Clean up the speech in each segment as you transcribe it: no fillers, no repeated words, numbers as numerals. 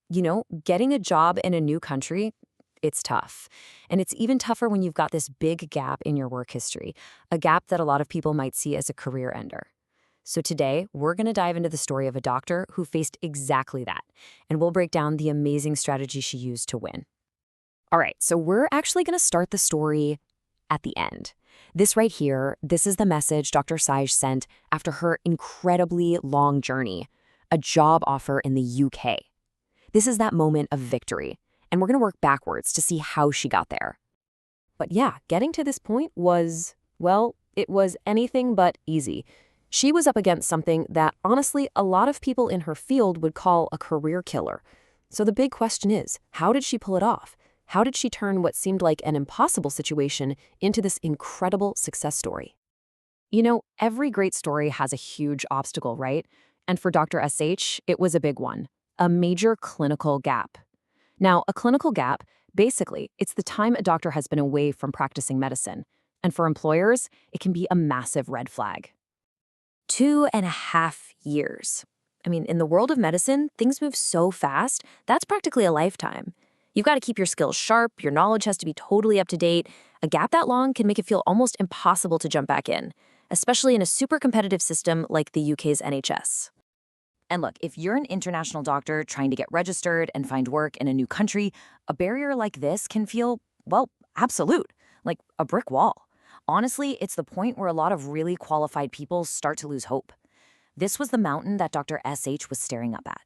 Getting a job in a new country, it's tough. And it's even tougher when you've got this big gap in your work history, a gap that a lot of people might see as a career ender. So today, we're going to dive into the story of a doctor who faced exactly that, and we'll break down the amazing strategy she used to win. All right, so we're actually going to start the story at the end. This right here, this is the message Dr. Samejo sent after her incredibly long journey, a job offer in the UK. This is that moment of victory, and we're going to work backwards to see how she got there. But yeah, getting to this point was, well, it was anything but easy. She was up against something that, honestly, a lot of people in her field would call a career killer. So the big question is, how did she pull it off? How did she turn what seemed like an impossible situation into this incredible success story? Every great story has a huge obstacle, right? And for Dr. SH, it was a big one, a major clinical gap. Now, a clinical gap, basically, it's the time a doctor has been away from practicing medicine. And for employers, it can be a massive red flag. 2.5 years. In the world of medicine, things move so fast, that's practically a lifetime. You've got to keep your skills sharp, your knowledge has to be totally up to date. A gap that long can make it feel almost impossible to jump back in, especially in a super competitive system like the UK's NHS. And look, if you're an international doctor trying to get registered and find work in a new country, a barrier like this can feel, well, absolute, like a brick wall. Honestly, it's the point where a lot of really qualified people start to lose hope. This was the mountain that Dr. SH was staring up at.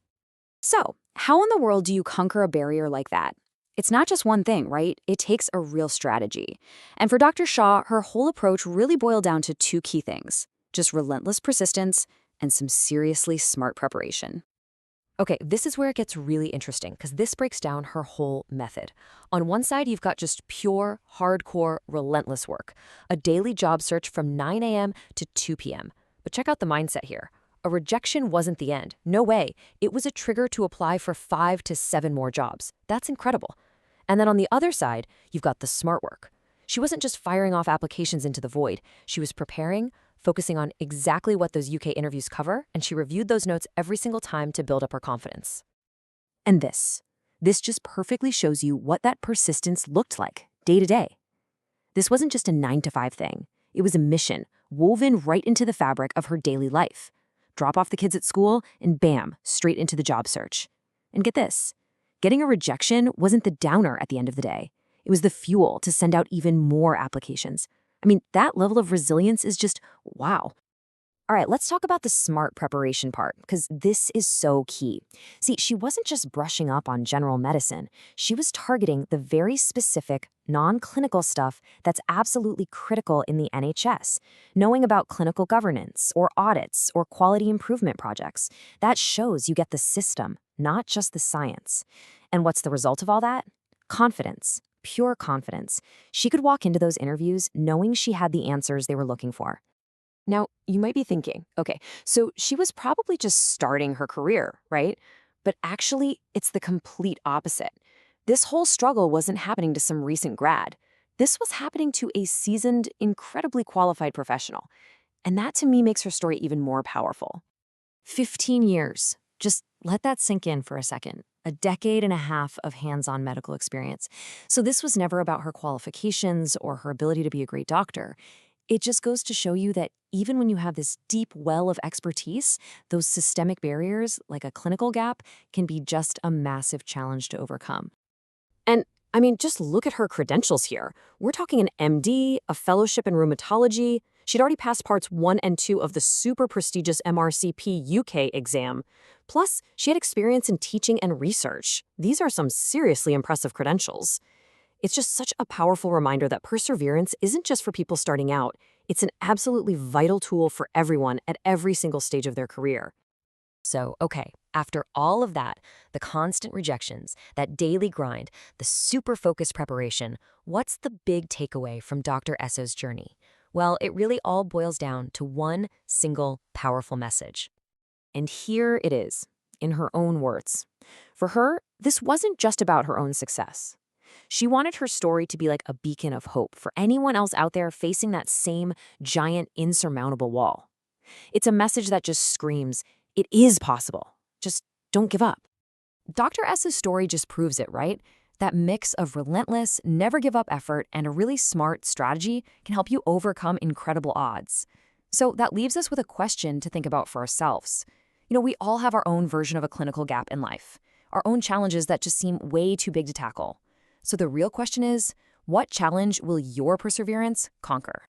So, how in the world do you conquer a barrier like that? It's not just one thing, right? It takes a real strategy. And for Dr. Shah, her whole approach really boiled down to two key things: just relentless persistence and some seriously smart preparation. Okay, this is where it gets really interesting because this breaks down her whole method. On one side, you've got just pure, hardcore, relentless work, a daily job search from 9 a.m. to 2 p.m. But check out the mindset here. A rejection wasn't the end. No way. It was a trigger to apply for 5 to 7 more jobs. That's incredible. And then on the other side, you've got the smart work. She wasn't just firing off applications into the void. She was preparing, focusing on exactly what those UK interviews cover, and she reviewed those notes every single time to build up her confidence. And this just perfectly shows you what that persistence looked like, day to day. This wasn't just a 9 to 5 thing. It was a mission, woven right into the fabric of her daily life. Drop off the kids at school, and bam, straight into the job search. And get this, getting a rejection wasn't the downer at the end of the day. It was the fuel to send out even more applications. That level of resilience is just wow. All right, let's talk about the smart preparation part, because this is so key. See, she wasn't just brushing up on general medicine. She was targeting the very specific, non-clinical stuff that's absolutely critical in the NHS. Knowing about clinical governance, or audits, or quality improvement projects. That shows you get the system, not just the science. And what's the result of all that? Confidence. Pure confidence. She could walk into those interviews knowing she had the answers they were looking for. Now, you might be thinking, okay, so she was probably just starting her career, right? But actually, it's the complete opposite. This whole struggle wasn't happening to some recent grad. This was happening to a seasoned, incredibly qualified professional. And that to me makes her story even more powerful. 15 years. Just let that sink in for a second. A decade and a half of hands-on medical experience. So this was never about her qualifications or her ability to be a great doctor. It just goes to show you that even when you have this deep well of expertise, those systemic barriers, like a clinical gap, can be just a massive challenge to overcome. And just look at her credentials here. We're talking an MD, a fellowship in rheumatology. She'd already passed parts 1 and 2 of the super prestigious MRCP UK exam. Plus, she had experience in teaching and research. These are some seriously impressive credentials. It's just such a powerful reminder that perseverance isn't just for people starting out. It's an absolutely vital tool for everyone at every single stage of their career. So, okay, after all of that, the constant rejections, that daily grind, the super focused preparation, what's the big takeaway from Dr. Esso's journey? Well, it really all boils down to one single powerful message. And here it is, in her own words. For her, this wasn't just about her own success. She wanted her story to be like a beacon of hope for anyone else out there facing that same giant, insurmountable wall. It's a message that just screams, it is possible. Just don't give up. Dr. S's story just proves it, right? That mix of relentless, never give up effort and a really smart strategy can help you overcome incredible odds. So that leaves us with a question to think about for ourselves. We all have our own version of a clinical gap in life, our own challenges that just seem way too big to tackle. So the real question is, what challenge will your perseverance conquer?